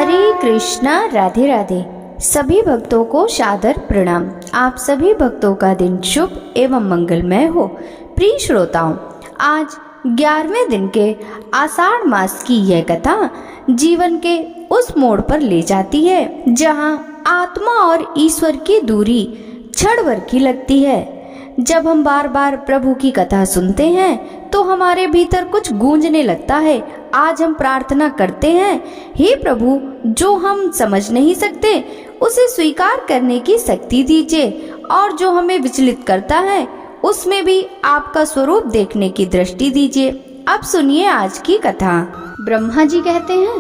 हरे कृष्णा, राधे राधे। सभी भक्तों को सादर प्रणाम। आप सभी भक्तों का दिन शुभ एवं मंगलमय हो। प्रिय श्रोताओं, आज 11वें दिन के आषाढ़ मास की यह कथा जीवन के उस मोड़ पर ले जाती है जहां आत्मा और ईश्वर की दूरी क्षण भर की लगती है। जब हम बार बार प्रभु की कथा सुनते हैं तो हमारे भीतर कुछ गूंजने लगता है। आज हम प्रार्थना करते हैं, हे प्रभु, जो हम समझ नहीं सकते उसे स्वीकार करने की शक्ति दीजिए, और जो हमें विचलित करता है उसमें भी आपका स्वरूप देखने की दृष्टि दीजिए। अब सुनिए आज की कथा। ब्रह्मा जी कहते हैं,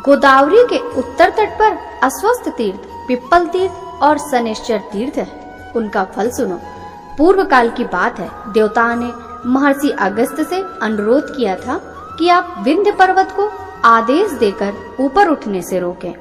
गोदावरी के उत्तर तट पर अस्वस्थ तीर्थ, पिप्पल तीर्थ और शनैश्चर तीर्थ है। उनका फल सुनो। पूर्व काल की बात है, देवताओं ने महर्षि अगस्त्य से अनुरोध किया था कि आप विंध्य पर्वत को आदेश देकर ऊपर उठने से रोकें।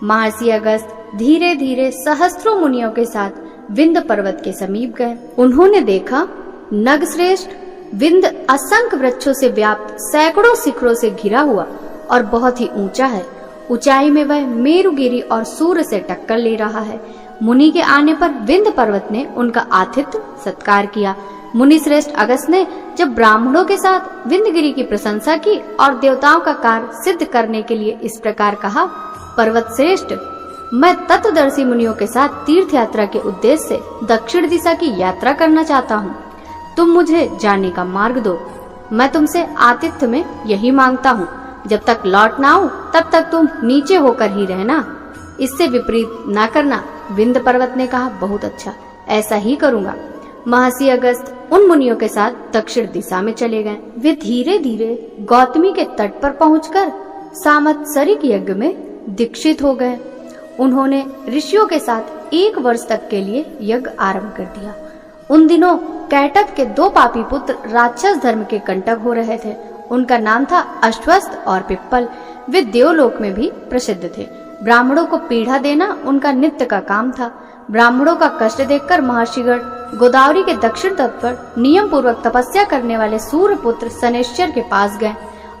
महर्षि अगस्त्य धीरे धीरे सहस्त्रों मुनियों के साथ विंध्य पर्वत के समीप गए। उन्होंने देखा नगश्रेष्ठ विंध्य असंख्य वृक्षों से व्याप्त सैकड़ों शिखरों से घिरा हुआ और बहुत ही ऊंचा है। ऊंचाई में वह मेरुगिरी और सूर्य से टक्कर ले रहा है। मुनि के आने पर विंध्य पर्वत ने उनका आतिथ्य सत्कार किया। मुनि श्रेष्ठ अगस्त्य ने जब ब्राह्मणों के साथ विंध्यगिरी की प्रशंसा की और देवताओं का कार्य सिद्ध करने के लिए इस प्रकार कहा, पर्वत श्रेष्ठ, मैं तत्वदर्शी मुनियों के साथ तीर्थ यात्रा के उद्देश्य से दक्षिण दिशा की यात्रा करना चाहता हूँ। तुम मुझे जाने का मार्ग दो। मैं तुमसे आतिथ्य में यही मांगता हूँ, जब तक लौट ना आऊं तब तक तुम नीचे होकर ही रहना, इससे विपरीत ना करना। विंध्य पर्वत ने कहा, बहुत अच्छा, ऐसा ही करूंगा। महर्षि अगस्त्य उन मुनियों के साथ दक्षिण दिशा में चले गए। वे धीरे धीरे गौतमी के तट पर पहुंचकर सामत्सरिक यज्ञ में दीक्षित हो गए। उन्होंने ऋषियों के साथ 1 वर्ष तक के लिए यज्ञ आरंभ कर दिया। उन दिनों कैटभ के 2 पापी पुत्र राक्षस धर्म के कंटक हो रहे थे। उनका नाम था अश्वस्थ और पिप्पल। वे देवलोक में भी प्रसिद्ध थे। ब्राह्मणों को पीड़ा देना उनका नित्य का काम था। ब्राह्मणों का कष्ट देखकर महर्षिगण गोदावरी के दक्षिण तट पर नियम पूर्वक तपस्या करने वाले सूर्य पुत्र शनैश्चर के पास गए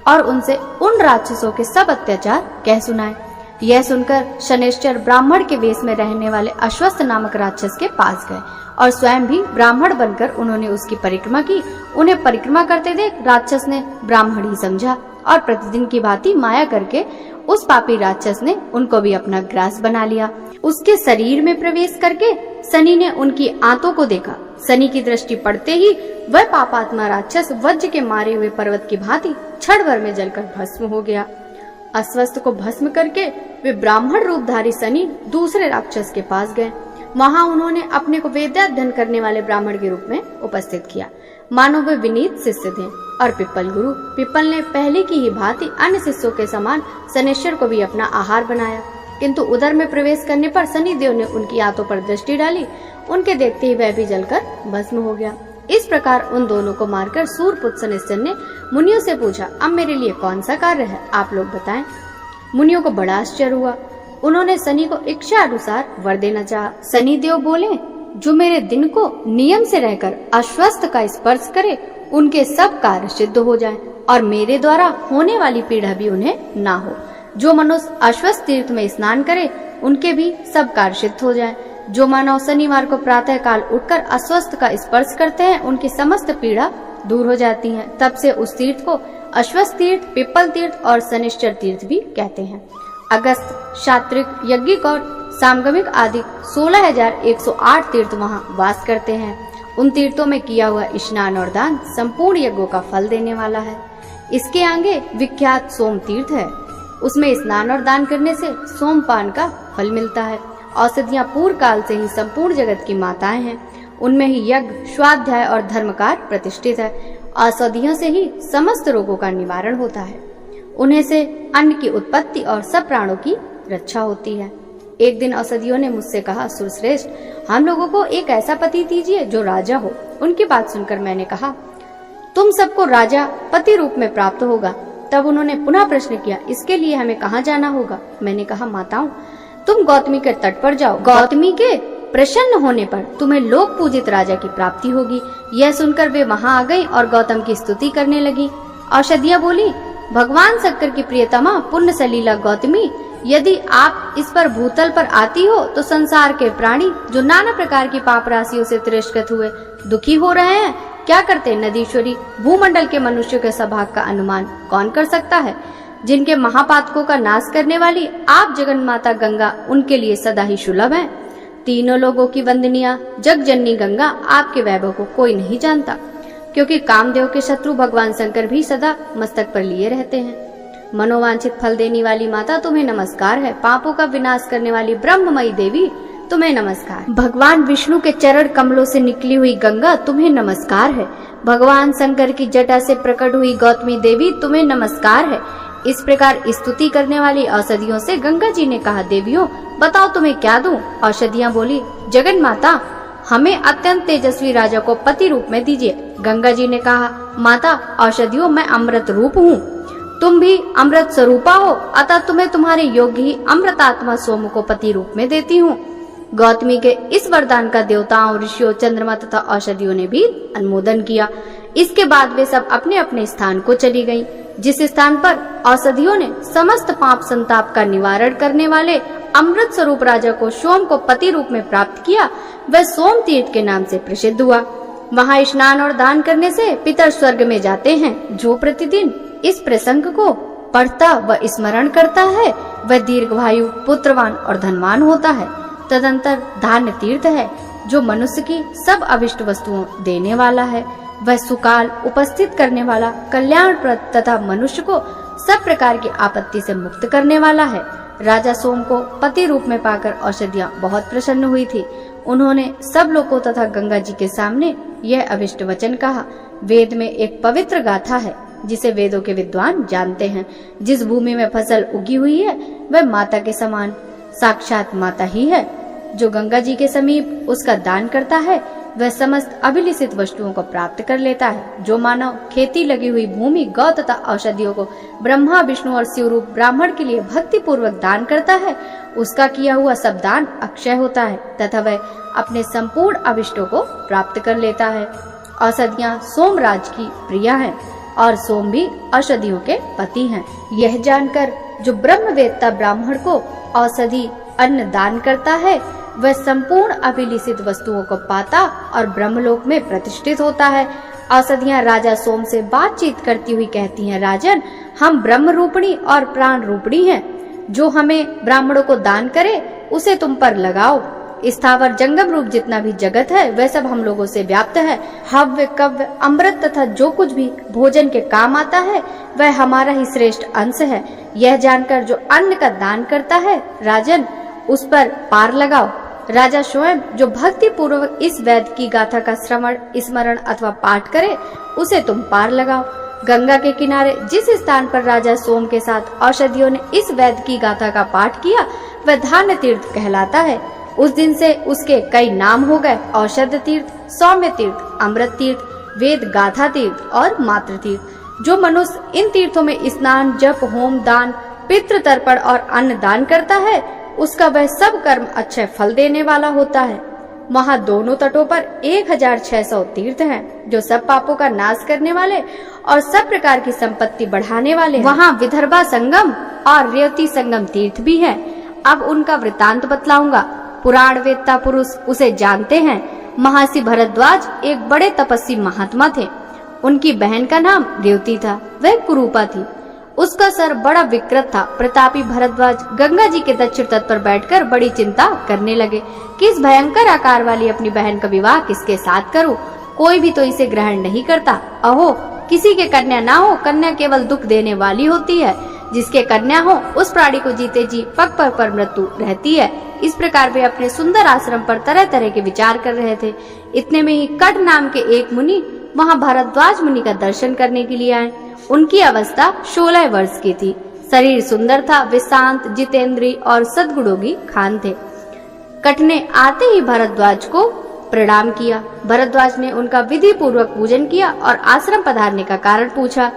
और उनसे उन राक्षसों के सब अत्याचार कह सुनाए। यह सुनकर शनैश्चर ब्राह्मण के वेश में रहने वाले अश्वस्थ नामक राक्षस के पास गए और स्वयं भी ब्राह्मण बनकर उन्होंने उसकी परिक्रमा की। उन्हें परिक्रमा करते देख राक्षस ने ब्राह्मण ही समझा और प्रतिदिन की भांति माया करके उस पापी राक्षस ने उनको भी अपना ग्रास बना लिया। उसके शरीर में प्रवेश करके शनि ने उनकी आंतों को देखा। शनि की दृष्टि पड़ते ही वह पापात्मा राक्षस वज्र के मारे हुए पर्वत की भांति क्षण भर में जलकर भस्म हो गया। अस्वस्थ को भस्म करके वे ब्राह्मण रूपधारी शनि दूसरे राक्षस के पास गए। वहां उन्होंने अपने को वेदाध्ययन करने वाले ब्राह्मण के रूप में उपस्थित किया, मानो वे विनीत शिष्य थे। और पिप्पल गुरु, पिप्पल ने पहले की ही भांति अन्य शिष्यों के समान शनैश्चर को भी अपना आहार बनाया, किंतु उदर में प्रवेश करने पर शनिदेव ने उनकी आंतों पर दृष्टि डाली। उनके देखते ही वह भी जलकर भस्म हो गया। इस प्रकार उन दोनों को मारकर सूर्यपुत्र शनैश्चर ने मुनियों से पूछा, अब मेरे लिए कौन सा कार्य है, आप लोग बताएं। मुनियों को बड़ा आश्चर्य हुआ। उन्होंने शनि को इच्छा अनुसार वर देना चाहा। शनिदेव बोले, जो मेरे दिन को नियम से रहकर अश्वस्थ का स्पर्श करे उनके सब कार्य सिद्ध हो जाएं और मेरे द्वारा होने वाली पीड़ा भी उन्हें ना हो। जो मनुष्य अश्वस्थ तीर्थ में स्नान करे उनके भी सब कार्य सिद्ध हो जाएं। जो मानव शनिवार को प्रातः काल उठकर अश्वस्थ का स्पर्श करते हैं उनकी समस्त पीड़ा दूर हो जाती है। तब से उस तीर्थ को अश्वस्थ तीर्थ, पिप्पल तीर्थ और शनैश्चर तीर्थ भी कहते हैं। अगस्त, शात्रिक, यज्ञिक और सामगमिक आदि 16,108 तीर्थ वहाँ वास करते हैं। उन तीर्थों में किया हुआ स्नान और दान संपूर्ण यज्ञों का फल देने वाला है। इसके आगे विख्यात सोम तीर्थ है। उसमें स्नान और दान करने से सोमपान का फल मिलता है। औषधियाँ पूर्व काल से ही संपूर्ण जगत की माताएं हैं। उनमें ही यज्ञ, स्वाध्याय और धर्मकार प्रतिष्ठित है। औषधियों से ही समस्त रोगों का निवारण होता है। उन्हें से अन्न की उत्पत्ति और सब प्राणों की रक्षा होती है। एक दिन औषधियों ने मुझसे कहा, सुरश्रेष्ठ, हम लोगों को एक ऐसा पति दीजिए जो राजा हो। उनकी बात सुनकर मैंने कहा, तुम सबको राजा पति रूप में प्राप्त होगा। तब उन्होंने पुनः प्रश्न किया, इसके लिए हमें कहाँ जाना होगा? मैंने कहा, माताओं, तुम गौतमी के तट पर जाओ। गौतमी के प्रसन्न होने पर तुम्हें लोक पूजित राजा की प्राप्ति होगी। यह सुनकर वे वहाँ आ गई और गौतम की स्तुति करने लगी। औषधियाँ बोली, भगवान शंकर की प्रियतमा पुण्य सलीला गौतमी यदि आप इस पर भूतल पर आती हो तो संसार के प्राणी जो नाना प्रकार की पाप राशियों से तिरस्कृत हुए दुखी हो रहे हैं, क्या करते नदीश्वरी? भूमंडल के मनुष्यों के स्वभाव का अनुमान कौन कर सकता है? जिनके महापातकों का नाश करने वाली आप जगन माता गंगा उनके लिए सदा ही सुलभ है। तीनों लोगों की वंदनीय जगजननी गंगा आपके वैभव को कोई नहीं जानता, क्योंकि कामदेव के शत्रु भगवान शंकर भी सदा मस्तक पर लिए रहते हैं। मनोवांछित फल देने वाली माता तुम्हें नमस्कार है। पापों का विनाश करने वाली ब्रह्ममयी देवी तुम्हें नमस्कार। भगवान विष्णु के चरण कमलों से निकली हुई गंगा तुम्हें नमस्कार है। भगवान शंकर की जटा से प्रकट हुई गौतमी देवी तुम्हें नमस्कार है। इस प्रकार स्तुति करने वाली औषधियों से गंगा जी ने कहा, देवियों बताओ तुम्हें क्या दूं? औषधियां बोली, जगन माता हमें अत्यंत तेजस्वी राजा को पति रूप में दीजिए। गंगा जी ने कहा, माता औषधियों मैं अमृत रूप हूँ, तुम भी अमृत स्वरूपा हो, अतः तुम्हें तुम्हारे योग्य ही अमृतात्मा सोम को पति रूप में देती हूँ। गौतमी के इस वरदान का देवताओं, ऋषियों, चंद्रमा तथा औषधियों ने भी अनुमोदन किया। इसके बाद वे सब अपने अपने स्थान को चली गईं। जिस स्थान पर औषधियों ने समस्त पाप संताप का निवारण करने वाले अमृत स्वरूप राजा को सोम को पति रूप में प्राप्त किया, वह सोम तीर्थ के नाम से प्रसिद्ध हुआ। वहाँ स्नान और दान करने से पितर स्वर्ग में जाते हैं। जो प्रतिदिन इस प्रसंग को पढ़ता व स्मरण करता है वह दीर्घायु, पुत्रवान और धनवान होता है। तदंतर धान्य तीर्थ है, जो मनुष्य की सब अभिष्ट वस्तुओं देने वाला है। वह सुकाल उपस्थित करने वाला, कल्याणप्रद तथा मनुष्य को सब प्रकार की आपत्ति से मुक्त करने वाला है। राजा सोम को पति रूप में पाकर औषधियां बहुत प्रसन्न हुई थी। उन्होंने सब लोगों तथा गंगा जी के सामने यह अभिष्ट वचन कहा। वेद में एक पवित्र गाथा है जिसे वेदों के विद्वान जानते हैं। जिस भूमि में फसल उगी हुई है वह माता के समान साक्षात माता ही है। जो गंगा जी के समीप उसका दान करता है वह समस्त अभिलिषित वस्तुओं को प्राप्त कर लेता है। जो मानव खेती लगी हुई भूमि, गौ तथा औषधियों को ब्रह्मा, विष्णु और शिव रूप ब्राह्मण के लिए भक्ति पूर्वक दान करता है, उसका किया हुआ सब दान अक्षय होता है तथा वह अपने संपूर्ण अभिष्टों को प्राप्त कर लेता है। औषधियाँ सोमराज की प्रिया है और सोम भी औषधियों के पति हैं। यह जानकर जो ब्रह्मवेत्ता ब्राह्मण को औषधि अन्न दान करता है वह संपूर्ण अभिलिषित वस्तुओं को पाता और ब्रह्मलोक में प्रतिष्ठित होता है। औषधियां राजा सोम से बातचीत करती हुई कहती हैं, राजन हम ब्रह्म रूपिणी और प्राण रूपिणी हैं। जो हमें ब्राह्मणों को दान करे उसे तुम पर लगाओ। स्थावर जंगम रूप जितना भी जगत है वह सब हम लोगों से व्याप्त है। हव्य, कव्य, अमृत तथा जो कुछ भी भोजन के काम आता है वह हमारा ही श्रेष्ठ अंश है। यह जानकर जो अन्न का दान करता है राजन उस पर पार लगाओ। राजा स्वयं जो भक्ति पूर्वक इस वेद की गाथा का श्रवण, स्मरण अथवा पाठ करे उसे तुम पार लगाओ। गंगा के किनारे जिस स्थान पर राजा सोम के साथ औषधियों ने इस वेद की गाथा का पाठ किया वह धान्य तीर्थ कहलाता है। उस दिन से उसके कई नाम हो गए, औषध तीर्थ, सौम्य तीर्थ, अमृत तीर्थ, वेद गाथा तीर्थ और मातृ तीर्थ। जो मनुष्य इन तीर्थों में स्नान, जप, होम, दान, पितृ तर्पण और अन्न दान करता है उसका वह सब कर्म अच्छे फल देने वाला होता है। वहाँ दोनों तटों पर 1600 तीर्थ हैं, जो सब पापों का नाश करने वाले और सब प्रकार की संपत्ति बढ़ाने वाले। वहाँ विदर्भा संगम और रेवती संगम तीर्थ भी हैं। अब उनका वृतांत बतलाऊंगा। पुराण वेत्ता पुरुष उसे जानते हैं। महर्षि भरद्वाज एक बड़े तपस्वी महात्मा थे। उनकी बहन का नाम रेवती था, वह कुरूपा थी। उसका सर बड़ा विकृत था। प्रतापी भरद्वाज गंगा जी के दक्षिण तट पर बैठकर बड़ी चिंता करने लगे कि इस भयंकर आकार वाली अपनी बहन का विवाह किसके साथ करूं? कोई भी तो इसे ग्रहण नहीं करता। अहो, किसी के कन्या ना हो, कन्या केवल दुख देने वाली होती है। जिसके कन्या हो उस प्राणी को जीते जी पग पग पर मृत्यु रहती है। इस प्रकार वे अपने सुंदर आश्रम पर तरह तरह के विचार कर रहे थे। इतने में ही कट नाम के एक मुनि वहाँ भरद्वाज मुनि का दर्शन करने के लिए आए। उनकी अवस्था 16 वर्ष की थी। शरीर सुंदर था। वे शांत, जितेंद्री और सद्गुणों की खान थे। कट ने आते ही भरद्वाज को प्रणाम किया। भरद्वाज ने उनका विधि पूर्वक पूजन किया और आश्रम पधारने का कारण पूछा।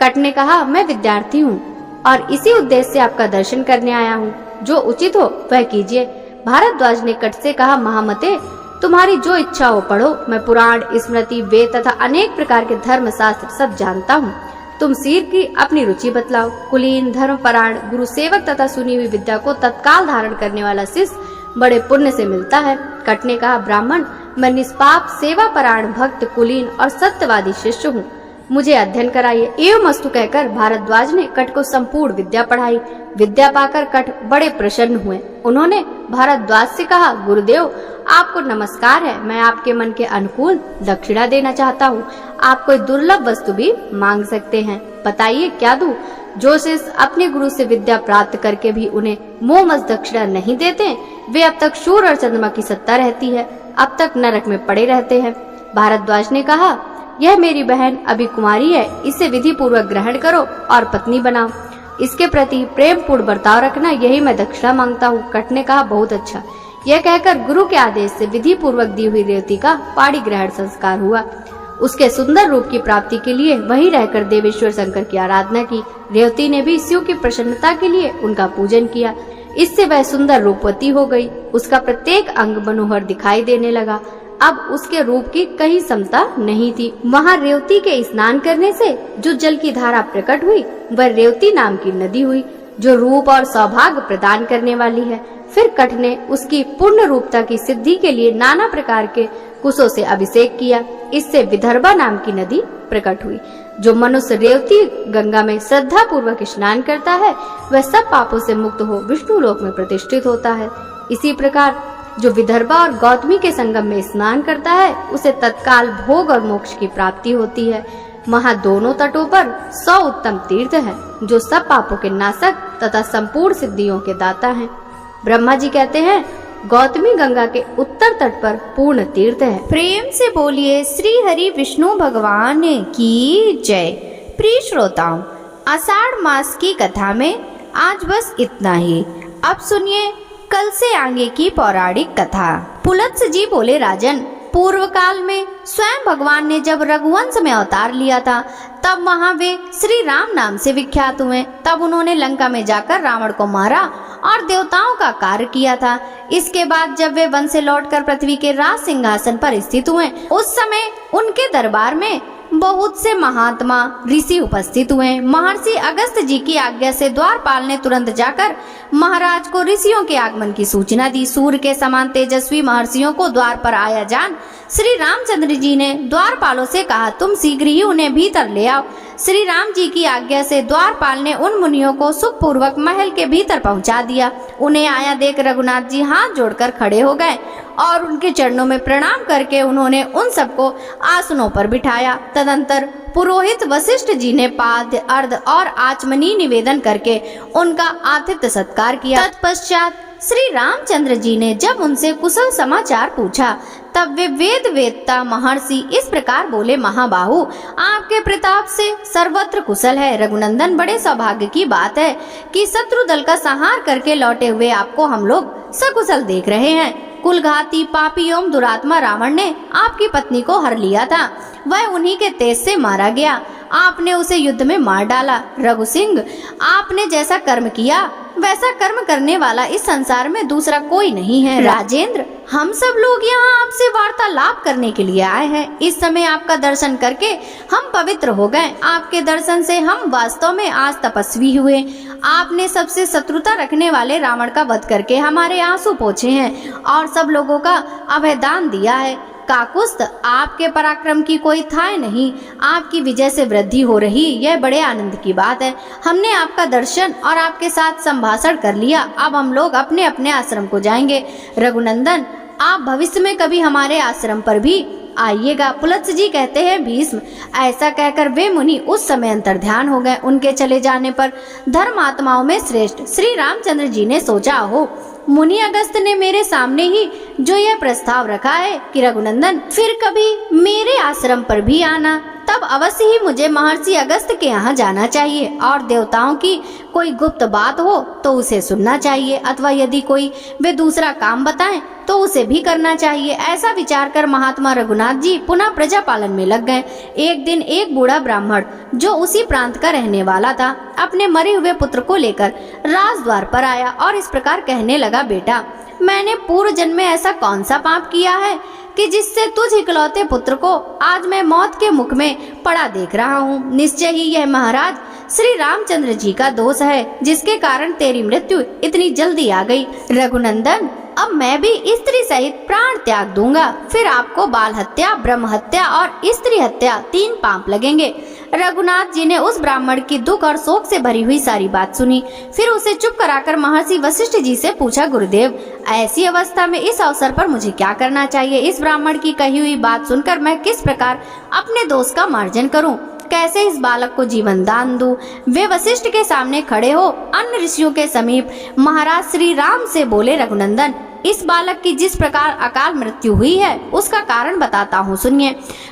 कट ने कहा, मैं विद्यार्थी हूँ और इसी उद्देश्य से आपका दर्शन करने आया हूँ। जो उचित हो वह कीजिए। भारद्वाज ने कट से कहा, महामते तुम्हारी जो इच्छा हो पढ़ो। मैं पुराण, स्मृति, वेद तथा अनेक प्रकार के धर्म शास्त्र सब जानता हूँ। तुम सिर की अपनी रुचि बतलाओ। कुलीन, धर्मपरायण, गुरु सेवक तथा सुनी हुई विद्या को तत्काल धारण करने वाला शिष्य बड़े पुण्य से मिलता है। कट ने कहा, ब्राह्मण, मैं निष्पाप, सेवा परायण, भक्त, कुलीन और सत्यवादी शिष्य हूँ, मुझे अध्ययन कराइए। एवं अस्तु कहकर भारद्वाज ने कट को संपूर्ण विद्या पढ़ाई। विद्या पाकर कट बड़े प्रसन्न हुए। उन्होंने भारद्वाज से कहा, गुरुदेव, आपको नमस्कार है। मैं आपके मन के अनुकूल दक्षिणा देना चाहता हूँ। आप कोई दुर्लभ वस्तु भी मांग सकते हैं, बताइए क्या दूं? जो शिष्य अपने गुरु से विद्या प्राप्त करके भी उन्हें मोहमस दक्षिणा नहीं देते, वे अब तक सूर्य और चंद्रमा की सत्ता रहती है, अब तक नरक में पड़े रहते हैं। भारद्वाज ने कहा, यह मेरी बहन अभी कुमारी है, इसे विधि पूर्वक ग्रहण करो और पत्नी बनाओ। इसके प्रति प्रेम पूर्ण बर्ताव रखना, यही मैं दक्षिणा मांगता हूँ। कट ने कहा, बहुत अच्छा। यह कहकर गुरु के आदेश से विधि पूर्वक दी हुई रेवती का पाणी ग्रहण संस्कार हुआ। उसके सुंदर रूप की प्राप्ति के लिए वहीं रहकर देवेश्वर शंकर की आराधना की। रेवती ने भी शिव की प्रसन्नता के लिए उनका पूजन किया। इससे वह सुंदर रूपवती हो गई। उसका प्रत्येक अंग मनोहर दिखाई देने लगा। अब उसके रूप की कहीं समता नहीं थी। वहाँ रेवती के स्नान करने से जो जल की धारा प्रकट हुई, वह रेवती नाम की नदी हुई, जो रूप और सौभाग्य प्रदान करने वाली है। फिर कट ने उसकी पूर्ण रूपता की सिद्धि के लिए नाना प्रकार के कुशों से अभिषेक किया। इससे विदर्भा नाम की नदी प्रकट हुई। जो मनुष्य रेवती गंगा में श्रद्धा पूर्वक स्नान करता है, वह सब पापों से मुक्त हो विष्णु लोक में प्रतिष्ठित होता है। इसी प्रकार जो विदर्भा और गौतमी के संगम में स्नान करता है, उसे तत्काल भोग और मोक्ष की प्राप्ति होती है। वहाँ दोनों तटों पर 100 उत्तम तीर्थ हैं, जो सब पापों के नाशक तथा संपूर्ण सिद्धियों के दाता हैं। ब्रह्मा जी कहते हैं, गौतमी गंगा के उत्तर तट पर पूर्ण तीर्थ है। प्रेम से बोलिए श्री हरि विष्णु भगवान की जय। प्रिय श्रोताओं, आषाढ़ मास की कथा में आज बस इतना ही। अब सुनिए कल से आगे की पौराणिक कथा। पुलत्स्य जी बोले, राजन, पूर्व काल में स्वयं भगवान ने जब रघुवंश में अवतार लिया था, तब वहाँ वे श्री राम नाम से विख्यात हुए। तब उन्होंने लंका में जाकर रावण को मारा और देवताओं का कार्य किया था। इसके बाद जब वे वन से लौटकर पृथ्वी के राज सिंहासन पर स्थित हुए, उस समय उनके दरबार में बहुत से महात्मा ऋषि उपस्थित हुए। महर्षि अगस्त जी की आज्ञा से द्वारपाल ने तुरंत जाकर महाराज को ऋषियों के आगमन की सूचना दी। सूर्य के समान तेजस्वी महर्षियों को द्वार पर आया जान श्री रामचंद्र जी ने द्वारपालों से कहा, तुम शीघ्र ही उन्हें भीतर ले आओ। श्री राम जी की आज्ञा से द्वारपाल ने उन मुनियों को सुखपूर्वक महल के भीतर पहुंचा दिया। उन्हें आया देख रघुनाथ जी हाथ जोड़कर खड़े हो गए और उनके चरणों में प्रणाम करके उन्होंने उन सबको आसनों पर बिठाया। तदंतर पुरोहित वशिष्ठ जी ने पाद्य, अर्घ और आचमनी निवेदन करके उनका आतिथ्य सत्कार किया। तत्पश्चात श्री रामचंद्र जी ने जब उनसे कुशल समाचार पूछा, तब वे वेद वेदता महर्षि इस प्रकार बोले, महाबाहु, आपके प्रताप से सर्वत्र कुशल है। रघुनंदन, बड़े सौभाग्य की बात है कि शत्रु दल का संहार करके लौटे हुए आपको हम लोग सकुशल देख रहे हैं। कुलघाती पापी एवं दुरात्मा रावण ने आपकी पत्नी को हर लिया था, वह उन्हीं के तेज से मारा गया। आपने उसे युद्ध में मार डाला। रघु सिंह, आपने जैसा कर्म किया वैसा कर्म करने वाला इस संसार में दूसरा कोई नहीं है। राजेंद्र, हम सब लोग यहाँ आपसे वार्तालाप करने के लिए आए हैं। इस समय आपका दर्शन करके हम पवित्र हो गए। आपके दर्शन से हम वास्तव में आज तपस्वी हुए। आपने सबसे शत्रुता रखने वाले रावण का वध करके हमारे आंसू पोंछे हैं और सब लोगों का अभयदान दिया है। काकुस्थ, आपके पराक्रम की कोई थाह नहीं। आपकी विजय से वृद्धि हो रही, यह बड़े आनंद की बात है। हमने आपका दर्शन और आपके साथ संभाषण कर लिया। अब हम लोग अपने अपने आश्रम को जाएंगे। रघुनंदन, आप भविष्य में कभी हमारे आश्रम पर भी आइएगा। पुलत्स्य जी कहते हैं, भीष्म, ऐसा कहकर वे मुनि उस समय अंतर्ध्यान हो गए। उनके चले जाने पर धर्मात्माओं में श्रेष्ठ श्री रामचंद्र जी ने सोचा, हो मुनि अगस्त ने मेरे सामने ही जो यह प्रस्ताव रखा है कि रघुनंदन फिर कभी मेरे आश्रम पर भी आना, तब अवश्य ही मुझे महर्षि अगस्त के यहाँ जाना चाहिए और देवताओं की कोई गुप्त बात हो तो उसे सुनना चाहिए, अथवा यदि कोई वे दूसरा काम बताएं तो उसे भी करना चाहिए। ऐसा विचार कर महात्मा रघुनाथ जी पुनः प्रजा पालन में लग गए। एक दिन एक बूढ़ा ब्राह्मण जो उसी प्रांत का रहने वाला था, अपने मरे हुए पुत्र को लेकर राजद्वार पर आया और इस प्रकार कहने लगा, बेटा, मैंने पूर्व जन्म में ऐसा कौन सा पाप किया है कि जिससे तुझ इकलौते पुत्र को आज मैं मौत के मुख में पड़ा देख रहा हूँ। निश्चय ही यह महाराज श्री रामचंद्र जी का दोष है, जिसके कारण तेरी मृत्यु इतनी जल्दी आ गई। रघुनंदन, अब मैं भी स्त्री सहित प्राण त्याग दूंगा, फिर आपको बाल हत्या, ब्रह्म हत्या और स्त्री हत्या 3 पाप लगेंगे। रघुनाथ जी ने उस ब्राह्मण की दुख और शोक से भरी हुई सारी बात सुनी। फिर उसे चुप कराकर महर्षि वशिष्ठ जी से पूछा, गुरुदेव, ऐसी अवस्था में इस अवसर पर मुझे क्या करना चाहिए? इस ब्राह्मण की कही हुई बात सुनकर मैं किस प्रकार अपने दोष का मार्जन करूं? कैसे इस बालक को जीवन दान दूं? वे वशिष्ठ के सामने खड़े हो अन्य ऋषियों के समीप महाराज श्री राम से बोले, रघुनंदन, इस बालक की जिस प्रकार अकाल मृत्यु हुई है उसका कारण बताता हूँ, सुनिए।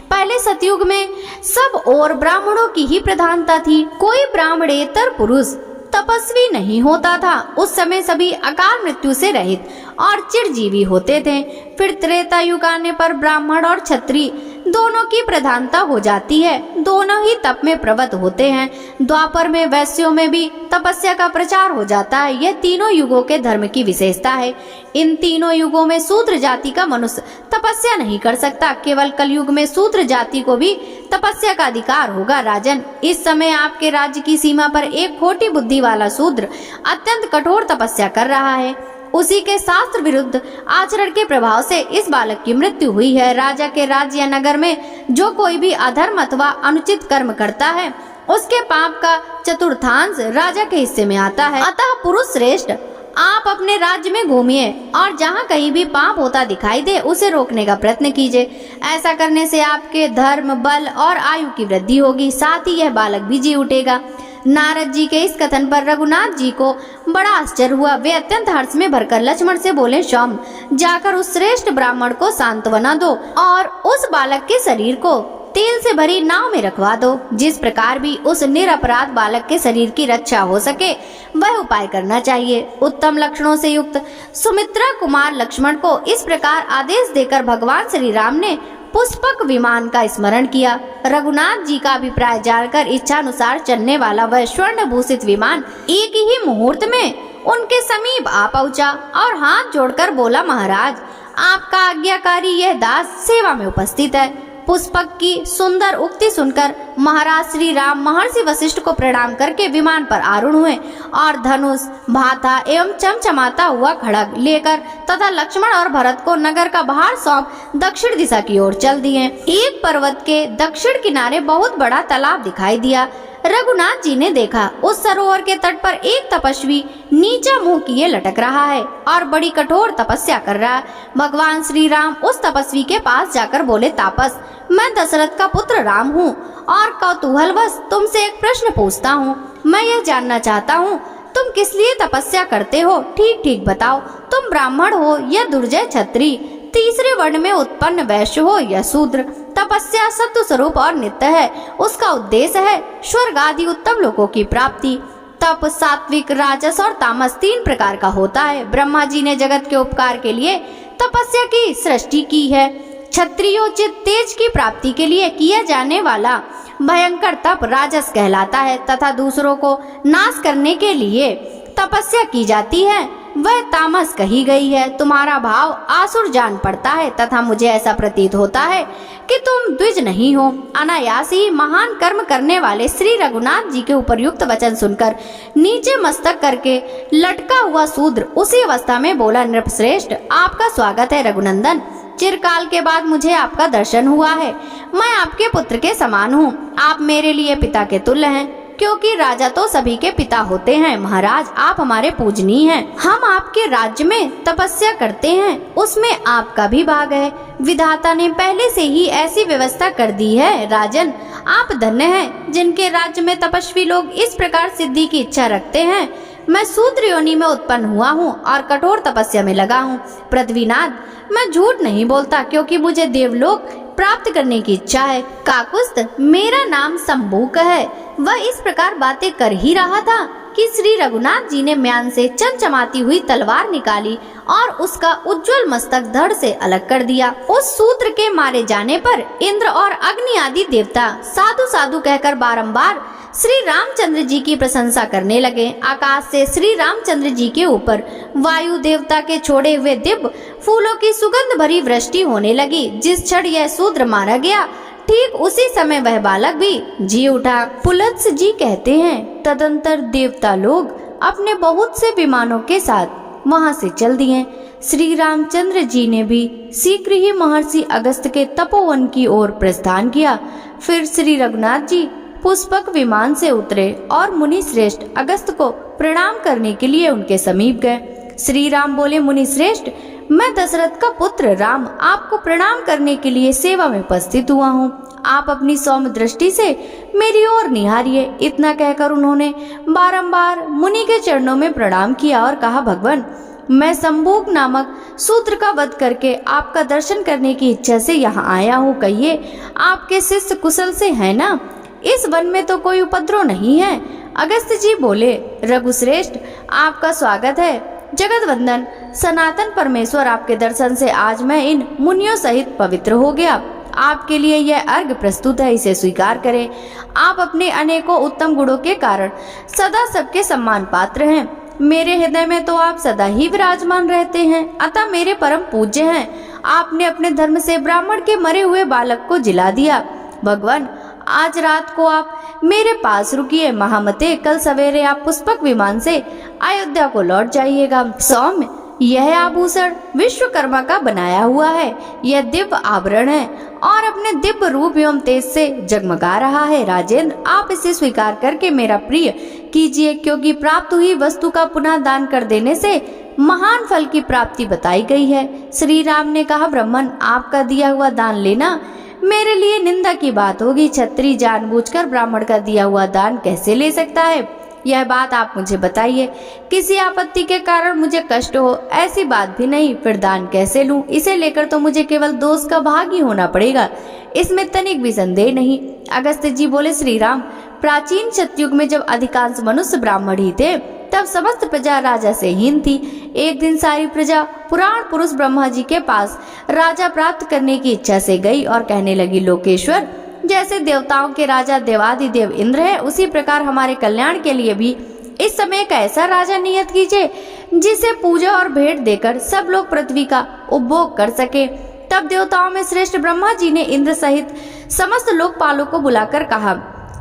पहले सतयुग में सब और ब्राह्मणों की ही प्रधानता थी। कोई ब्राह्मणेतर पुरुष तपस्वी नहीं होता था। उस समय सभी अकाल मृत्यु से रहित और चिरजीवी होते थे। फिर त्रेता युग आने पर ब्राह्मण और क्षत्रिय दोनों की प्रधानता हो जाती है। दोनों ही तप में प्रवृत्त होते हैं। द्वापर में वैश्यों में भी तपस्या का प्रचार हो जाता है। यह तीनों युगों के धर्म की विशेषता है। इन तीनों युगों में शूद्र जाति का मनुष्य तपस्या नहीं कर सकता। केवल कलयुग में शूद्र जाति को भी तपस्या का अधिकार होगा। राजन, इस समय आपके राज्य की सीमा पर एक खोटी बुद्धि वाला शूद्र अत्यंत कठोर तपस्या कर रहा है। उसी के शास्त्र विरुद्ध आचरण के प्रभाव से इस बालक की मृत्यु हुई है। राजा के राज्य या नगर में जो कोई भी अधर्म अथवा अनुचित कर्म करता है उसके पाप का चतुर्थांश राजा के हिस्से में आता है। अतः पुरुष श्रेष्ठ, आप अपने राज्य में घूमिए और जहाँ कहीं भी पाप होता दिखाई दे उसे रोकने का प्रयत्न कीजिए। ऐसा करने से आपके धर्म, बल और आयु की वृद्धि होगी। साथ ही यह बालक भी जी उठेगा। नारद जी के इस कथन पर रघुनाथ जी को बड़ा आश्चर्य हुआ। वे अत्यंत हर्ष में भरकर लक्ष्मण से बोले, सौम्य, जाकर उस श्रेष्ठ ब्राह्मण को सांत्वना दो और उस बालक के शरीर को तेल से भरी नाव में रखवा दो। जिस प्रकार भी उस निरपराध बालक के शरीर की रक्षा हो सके वह उपाय करना चाहिए। उत्तम लक्षणों से युक्त सुमित्रा कुमार लक्ष्मण को इस प्रकार आदेश देकर भगवान श्री राम ने पुष्पक विमान का स्मरण किया। रघुनाथ जी का अभिप्राय जानकर इच्छानुसार चलने वाला वह स्वर्ण भूषित विमान एक ही मुहूर्त में उनके समीप आ पहुंचा और हाथ जोड़कर बोला, महाराज, आपका आज्ञाकारी यह दास सेवा में उपस्थित है। पुष्पक की सुंदर उक्ति सुनकर महाराज श्री राम महर्षि वशिष्ठ को प्रणाम करके विमान पर आरूढ़ हुए और धनुष, भाता एवं चमचमाता हुआ खड्ग लेकर तथा लक्ष्मण और भरत को नगर का बाहर सौंप दक्षिण दिशा की ओर चल दिए। एक पर्वत के दक्षिण किनारे बहुत बड़ा तालाब दिखाई दिया। रघुनाथ जी ने देखा उस सरोवर के तट पर एक तपस्वी नीचा मुंह किए लटक रहा है और बड़ी कठोर तपस्या कर रहा है। भगवान श्री राम उस तपस्वी के पास जाकर बोले, तापस, मैं दशरथ का पुत्र राम हूँ और कौतूहलवश तुमसे एक प्रश्न पूछता हूँ। मैं यह जानना चाहता हूँ तुम किस लिए तपस्या करते हो? ठीक ठीक बताओ। तुम ब्राह्मण हो या दुर्जय क्षत्रिय, तीसरे वर्ण में उत्पन्न वैश्य हो या शूद्र? तपस्या सत्व स्वरूप और नित्य है। उसका उद्देश्य है स्वर्ग आदि उत्तम लोकों की प्राप्ति। तप सात्विक, राजस और तामस 3 प्रकार का होता है। ब्रह्मा जी ने जगत के उपकार के लिए तपस्या की सृष्टि की है। क्षत्रियोचित तेज की प्राप्ति के लिए किया जाने वाला भयंकर तप राजस कहलाता है तथा दूसरों को नाश करने के लिए तपस्या की जाती है वह तामस कही गई है। तुम्हारा भाव आसुर जान पड़ता है तथा मुझे ऐसा प्रतीत होता है कि तुम द्विज नहीं हो। अनायास ही महान कर्म करने वाले श्री रघुनाथ जी के उपर्युक्त वचन सुनकर नीचे मस्तक करके लटका हुआ शूद्र उसी अवस्था में बोला, नृपश्रेष्ठ, आपका स्वागत है रघुनंदन। चिरकाल के बाद मुझे आपका दर्शन हुआ है। मैं आपके पुत्र के समान हूँ। आप मेरे लिए पिता के तुल्य हैं, क्योंकि राजा तो सभी के पिता होते हैं। महाराज, आप हमारे पूजनीय हैं। हम आपके राज्य में तपस्या करते हैं, उसमें आपका भी भाग है। विधाता ने पहले से ही ऐसी व्यवस्था कर दी है। राजन, आप धन्य हैं जिनके राज्य में तपस्वी लोग इस प्रकार सिद्धि की इच्छा रखते हैं। मैं शूद्र योनि में उत्पन्न हुआ हूँ और कठोर तपस्या में लगा हूँ। पृथ्वीनाथ, मैं झूठ नहीं बोलता, क्योंकि मुझे देवलोक प्राप्त करने की इच्छा है। काकुस्थ, मेरा नाम शंभूक है। वह इस प्रकार बातें कर ही रहा था कि श्री रघुनाथ जी ने म्यान से चमचमाती हुई तलवार निकाली और उसका उज्जवल मस्तक धड़ से अलग कर दिया। उस सूत्र के मारे जाने पर इंद्र और अग्नि आदि देवता साधु साधु कहकर बारंबार श्री रामचंद्र जी की प्रशंसा करने लगे। आकाश से श्री रामचंद्र जी के ऊपर वायु देवता के छोड़े हुए दिव्य फूलों की सुगंध भरी वृष्टि होने लगी। जिस क्षण यह सूत्र मारा गया, ठीक उसी समय वह बालक भी जी उठा। पुलत्स जी कहते हैं, तदंतर देवता लोग अपने बहुत से विमानों के साथ वहां से चल दिए। श्री रामचंद्र जी ने भी शीघ्र ही महर्षि अगस्त के तपोवन की ओर प्रस्थान किया। फिर श्री रघुनाथ जी पुष्पक विमान से उतरे और मुनि श्रेष्ठ अगस्त को प्रणाम करने के लिए उनके समीप गए। श्री राम बोले, मुनि श्रेष्ठ, मैं दशरथ का पुत्र राम आपको प्रणाम करने के लिए सेवा में उपस्थित हुआ हूँ। आप अपनी सौम्य दृष्टि से मेरी ओर निहारिए। इतना कहकर उन्होंने बारंबार मुनि के चरणों में प्रणाम किया और कहा, भगवान, मैं संभोग नामक शूद्र का वध करके आपका दर्शन करने की इच्छा से यहाँ आया हूँ। कहिए, आपके शिष्य कुशल से है ना? इस वन में तो कोई उपद्रव नहीं है। अगस्त जी बोले, रघुश्रेष्ठ, आपका स्वागत है। जगत वंदन सनातन परमेश्वर, आपके दर्शन से आज मैं इन मुनियों सहित पवित्र हो गया। आपके लिए यह अर्घ प्रस्तुत है, इसे स्वीकार करें। आप अपने अनेकों उत्तम गुणों के कारण सदा सबके सम्मान पात्र हैं। मेरे हृदय में तो आप सदा ही विराजमान रहते हैं, अतः मेरे परम पूज्य हैं। आपने अपने धर्म से ब्राह्मण के मरे हुए बालक को जिला दिया। भगवान, आज रात को आप मेरे पास रुकिए। महामते, कल सवेरे आप पुष्पक विमान से अयोध्या को लौट जाइएगा। सौम्य, यह आभूषण विश्वकर्मा का बनाया हुआ है। यह दिव्य आभरण है और अपने दिव्य रूप एवं तेज से जगमगा रहा है। राजेंद्र, आप इसे स्वीकार करके मेरा प्रिय कीजिए, क्योंकि प्राप्त हुई वस्तु का पुनः दान कर देने से महान फल की प्राप्ति बताई गई है। श्री राम ने कहा, ब्राह्मण, आपका दिया हुआ दान लेना मेरे लिए निंदा की बात होगी। क्षत्रिय जानबूझकर ब्राह्मण का दिया हुआ दान कैसे ले सकता है? यह बात आप मुझे बताइए। किसी आपत्ति के कारण मुझे कष्ट हो, ऐसी बात भी नहीं, फिर दान कैसे लूं? इसे लेकर तो मुझे केवल दोष का भागी होना पड़ेगा, इसमें तनिक भी संदेह नहीं। अगस्त्य जी बोले, श्री राम, प्राचीन सतयुग में जब अधिकांश मनुष्य ब्राह्मण ही थे, तब समस्त प्रजा राजा से हीन थी। एक दिन सारी प्रजा पुराण पुरुष ब्रह्मा जी के पास राजा प्राप्त करने की इच्छा से गई और कहने लगी, लोकेश्वर, जैसे देवताओं के राजा देवादिदेव इंद्र है, उसी प्रकार हमारे कल्याण के लिए भी इस समय एक ऐसा राजा नियत कीजिए जिसे पूजा और भेंट देकर सब लोग पृथ्वी का उपभोग कर सके। तब देवताओं में श्रेष्ठ ब्रह्मा जी ने इंद्र सहित समस्त लोकपालों को बुलाकर कहा,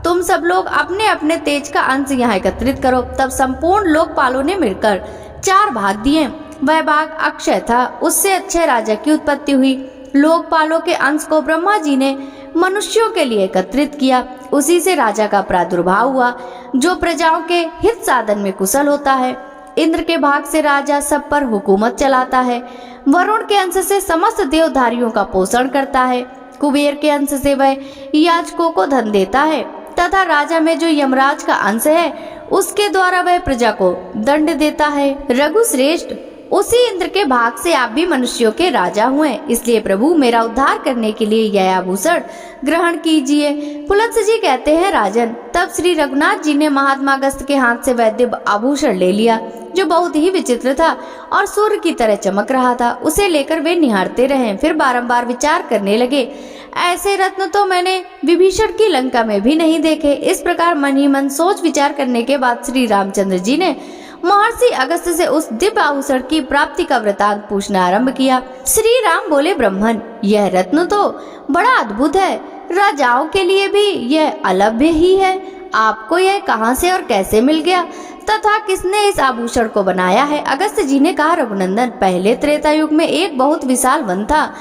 तुम सब लोग अपने अपने तेज का अंश यहाँ एकत्रित करो। तब संपूर्ण लोकपालों ने मिलकर 4 भाग दिए। वह भाग अक्षय था, उससे अच्छे राजा की उत्पत्ति हुई। लोकपालों के अंश को ब्रह्मा जी ने मनुष्यों के लिए एकत्रित किया। उसी से राजा का प्रादुर्भाव हुआ, जो प्रजाओं के हित साधन में कुशल होता है। इंद्र के भाग से राजा सब पर हुकूमत चलाता है। वरुण के अंश से समस्त देवधारियों का पोषण करता है। कुबेर के अंश से वह याचकों को धन देता है, तथा राजा में जो यमराज का अंश है, उसके द्वारा वह प्रजा को दंड देता है। रघुश्रेष्ठ, उसी इंद्र के भाग से आप भी मनुष्यों के राजा हुए, इसलिए प्रभु मेरा उद्धार करने के लिए यह आभूषण ग्रहण कीजिए। पुलत्स जी कहते हैं, राजन, तब श्री रघुनाथ जी ने महात्मा अगस्त के हाथ से वह दिव्य आभूषण ले लिया, जो बहुत ही विचित्र था और सूर्य की तरह चमक रहा था। उसे लेकर वे निहारते रहे, फिर बारंबार विचार करने लगे, ऐसे रत्न तो मैंने विभीषण की लंका में भी नहीं देखे। इस प्रकार मन ही मन सोच विचार करने के बाद श्री रामचंद्र जी ने महर्षि अगस्त से उस दिव्य आभूषण की प्राप्ति का वृतांत पूछना आरंभ किया। श्री राम बोले, ब्राह्मण, यह रत्न तो बड़ा अद्भुत है, राजाओं के लिए भी यह अलभ्य ही है। आपको यह कहां से और कैसे मिल गया तथा किसने इस आभूषण को बनाया है? अगस्त जी ने कहा, रघुनंदन, पहले त्रेता युग में एक बहुत विशाल वन था।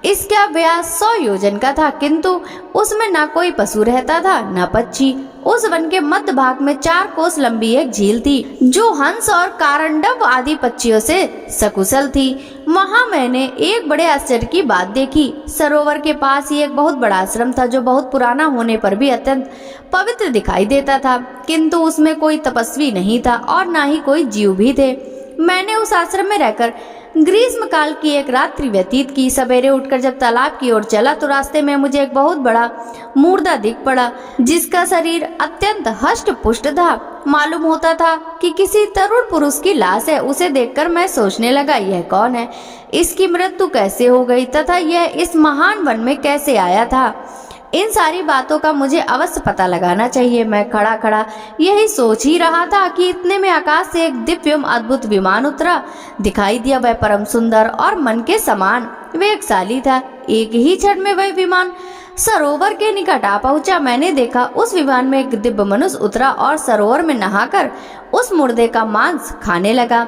इसका व्यास 100 योजन का था, किंतु उसमें ना कोई पशु रहता था न पक्षी। उस वन के मध्य भाग में 4 कोस लंबी एक झील थी, जो हंस और कारंडव आदि पक्षियों से सकुशल थी। वहाँ मैंने एक बड़े आश्चर्य की बात देखी। सरोवर के पास ही एक बहुत बड़ा आश्रम था, जो बहुत पुराना होने पर भी अत्यंत पवित्र दिखाई देता था, किंतु उसमें कोई तपस्वी नहीं था और ना ही कोई जीव भी थे। मैंने उस आश्रम में रहकर ग्रीष्म काल की एक रात्रि व्यतीत की। सवेरे उठकर जब तालाब की ओर चला तो रास्ते में मुझे एक बहुत बड़ा मुर्दा दिख पड़ा, जिसका शरीर अत्यंत हष्ट पुष्ट था। मालूम होता था कि किसी तरुण पुरुष की लाश है। उसे देखकर मैं सोचने लगा, यह कौन है, इसकी मृत्यु कैसे हो गई तथा यह इस महान वन में कैसे आया था। इन सारी बातों का मुझे अवश्य पता लगाना चाहिए। मैं खड़ा खड़ा यही सोच ही रहा था कि इतने में आकाश से एक दिव्य अद्भुत विमान उतरा दिखाई दिया। वह परम सुंदर और मन के समान वेगशाली था। एक ही क्षण में वह विमान सरोवर के निकट आ पहुंचा। मैंने देखा उस विमान में एक दिव्य मनुष्य उतरा और सरोवर में नहाकर उस मुर्दे का मांस खाने लगा।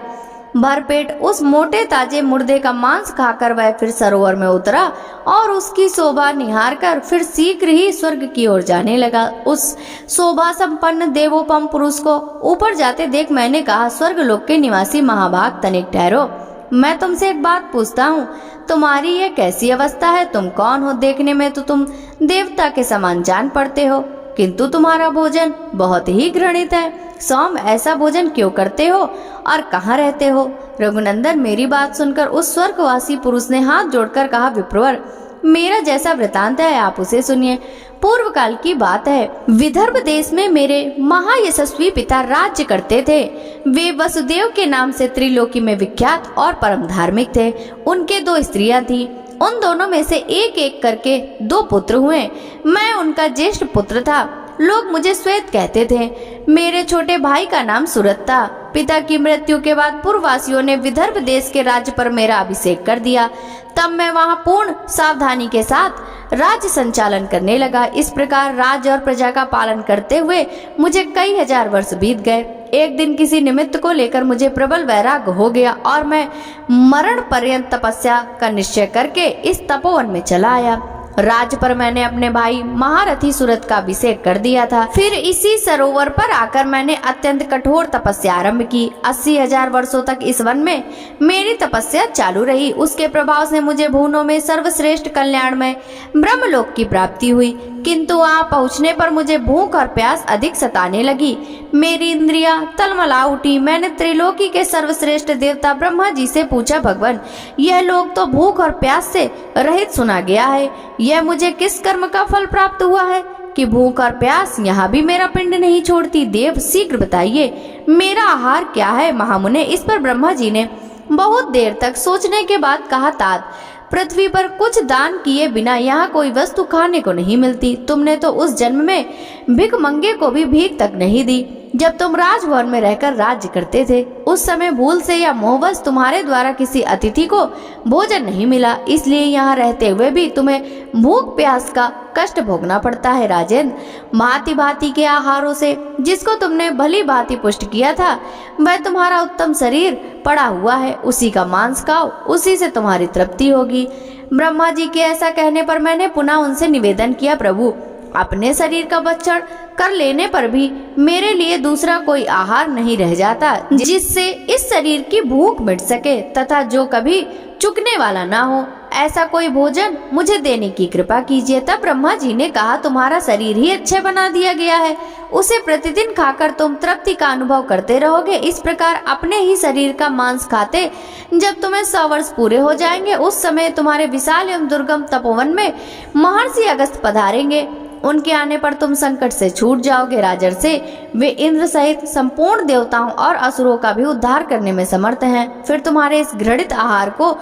भरपेट उस मोटे ताजे मुर्दे का मांस खाकर वह फिर सरोवर में उतरा और उसकी शोभा निहारकर फिर शीघ्र ही स्वर्ग की ओर जाने लगा। उस शोभा संपन्न देवोपम पुरुष को ऊपर जाते देख मैंने कहा, स्वर्ग लोक के निवासी महाभाग तनिक ठहरो, मैं तुमसे एक बात पूछता हूँ, तुम्हारी ये कैसी अवस्था है? तुम कौन हो? देखने में तो तुम देवता के समान जान पड़ते हो, किंतु तुम्हारा भोजन बहुत ही घृणित है। सौम, ऐसा भोजन क्यों करते हो और कहाँ रहते हो? रघुनंदन, मेरी बात सुनकर उस स्वर्गवासी पुरुष ने हाथ जोड़कर कहा, विप्रवर, मेरा जैसा वृतांत है आप उसे सुनिए। पूर्व काल की बात है, विदर्भ देश में मेरे महायशस्वी पिता राज्य करते थे। वे वसुदेव के नाम से त्रिलोकी में विख्यात और परम धार्मिक थे। उनके 2 स्त्रियां थीं। उन दोनों में से एक एक करके 2 पुत्र हुए। मैं उनका ज्येष्ठ पुत्र था। लोग मुझे श्वेत कहते थे। मेरे छोटे भाई का नाम सूरत था। पिता की मृत्यु के बाद पूर्ववासियों ने विदर्भ देश के राज्य पर मेरा अभिषेक कर दिया। तब मैं वहां पूर्ण सावधानी के साथ राज्य संचालन करने लगा। इस प्रकार राज्य और प्रजा का पालन करते हुए मुझे कई हजार वर्ष बीत गए। एक दिन किसी निमित्त को लेकर मुझे प्रबल वैराग्य हो गया और मैं मरण पर्यंत तपस्या का निश्चय करके इस तपोवन में चला आया। राज पर मैंने अपने भाई महारथी सूरत का अभिषेक कर दिया था। फिर इसी सरोवर पर आकर मैंने अत्यंत कठोर तपस्या आरंभ की। 80,000 वर्षों तक इस वन में मेरी तपस्या चालू रही। उसके प्रभाव से मुझे भुवनों में सर्वश्रेष्ठ कल्याण में ब्रह्मलोक की प्राप्ति हुई, किंतु वहां पहुंचने पर मुझे भूख और प्यास अधिक सताने लगी। मेरी इंद्रियां तलमला उठी। मैंने त्रिलोकी के सर्वश्रेष्ठ देवता ब्रह्मा जी से पूछा, भगवान, यह लोक तो भूख और प्यास से रहित सुना गया है, यह मुझे किस कर्म का फल प्राप्त हुआ है कि भूख और प्यास यहाँ भी मेरा पिंड नहीं छोड़ती? देव, शीघ्र बताइए, मेरा आहार क्या है? महामुने, इस पर ब्रह्मा जी ने बहुत देर तक सोचने के बाद कहा, तात, पृथ्वी पर कुछ दान किए बिना यहाँ कोई वस्तु खाने को नहीं मिलती। तुमने तो उस जन्म में भिखमंगे को भी भीख तक नहीं दी। जब तुम राजभवन में रहकर राज्य करते थे, उस समय भूल से या मोहवश तुम्हारे द्वारा किसी अतिथि को भोजन नहीं मिला, इसलिए यहाँ रहते हुए भी तुम्हें भूख प्यास का कष्ट भोगना पड़ता है। राजेंद्र, भांति भांति के आहारों से जिसको तुमने भली भांति पुष्ट किया था, वह तुम्हारा उत्तम शरीर पड़ा हुआ है, उसी का मांस खाओ, उसी से तुम्हारी तृप्ति होगी। ब्रह्मा जी के ऐसा कहने पर मैंने पुनः उनसे निवेदन किया, प्रभु, अपने शरीर का भक्षण कर लेने पर भी मेरे लिए दूसरा कोई आहार नहीं रह जाता जिससे इस शरीर की भूख मिट सके तथा जो कभी चुकने वाला ना हो। ऐसा कोई भोजन मुझे देने की कृपा कीजिए। तब ब्रह्मा जी ने कहा, तुम्हारा शरीर ही अच्छे बना दिया गया है, उसे प्रतिदिन खाकर तुम तृप्ति का अनुभव करते रहोगे। इस प्रकार अपने ही शरीर का मांस खाते जब तुम्हें 100 वर्ष पूरे हो जाएंगे, उस समय तुम्हारे विशाल एवं दुर्गम तपोवन में महर्षि अगस्त्य पधारेंगे। उनके आने पर तुम संकट से छूट जाओगे। राजर्षि, वे इंद्र सहित संपूर्ण देवताओं और असुरों का भी उद्धार करने में समर्थ हैं। फिर तुम्हारे इस घृणित आहार को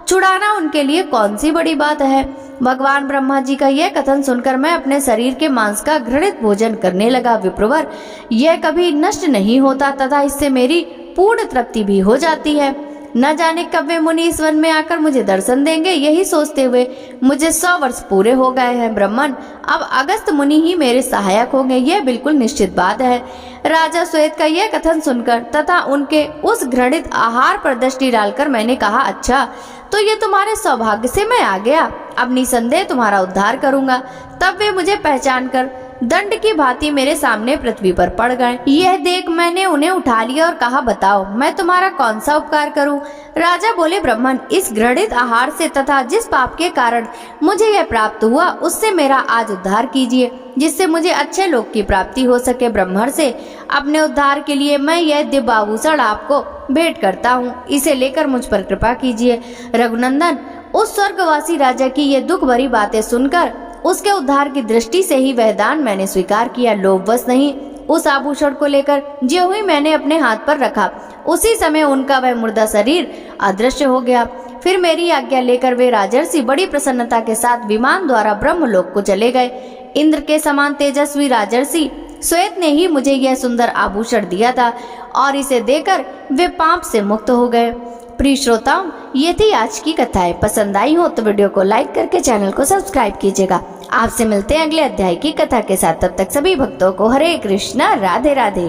छुड़ाना उनके लिए कौन सी बड़ी बात है? भगवान ब्रह्मा जी का यह कथन सुनकर मैं अपने शरीर के मांस का घृणित भोजन करने लगा। विप्रवर, यह कभी नष्ट नहीं होता तथा इससे मेरी पूर्ण तृप्ति भी हो जाती है। न जाने कब वे मुनि इस वन में आकर मुझे दर्शन देंगे। यही सोचते हुए मुझे 100 वर्ष पूरे हो गए हैं। ब्राह्मण, अब अगस्त मुनि ही मेरे सहायक होंगे, यह बिल्कुल निश्चित बात है। राजा श्वेत का यह कथन सुनकर तथा उनके उस घृणित आहार पर दृष्टि डालकर मैंने कहा, अच्छा, तो ये तुम्हारे सौभाग्य से मैं आ गया, अब निसंदेह तुम्हारा उद्धार करूंगा। तब वे मुझे पहचान कर दंड की भांति मेरे सामने पृथ्वी पर पड़ गए। यह देख मैंने उन्हें उठा लिया और कहा, बताओ मैं तुम्हारा कौन सा उपकार करूं? राजा बोले, ब्राह्मण, इस घृणित आहार से तथा जिस पाप के कारण मुझे यह प्राप्त हुआ उससे मेरा आज उद्धार कीजिए। जिससे मुझे अच्छे लोक की प्राप्ति हो सके। ब्रह्मर से अपने उद्धार के लिए मैं यह दिव्य आभूषण आपको भेंट करता हूँ, इसे लेकर मुझ पर कृपा कीजिए। रघुनंदन, उस स्वर्गवासी राजा की ये दुख भरी बातें सुनकर उसके उद्धार की दृष्टि से ही वह दान मैंने स्वीकार किया, लोभवश नहीं। उस आभूषण को लेकर ज्यों ही मैंने अपने हाथ पर रखा, उसी समय उनका वह मुर्दा शरीर अदृश्य हो गया। फिर मेरी आज्ञा लेकर वे राजर्षि बड़ी प्रसन्नता के साथ विमान द्वारा ब्रह्मलोक को चले गए। इंद्र के समान तेजस्वी राजर्षि श्वेत ने ही मुझे यह सुंदर आभूषण दिया था और इसे देकर वे पाप से मुक्त हो गए। प्रिय श्रोताओं, ये थी आज की कथाएं। पसंद आई हो तो वीडियो को लाइक करके चैनल को सब्सक्राइब कीजिएगा। आपसे मिलते हैं अगले अध्याय की कथा के साथ। तब तक सभी भक्तों को हरे कृष्णा, राधे राधे।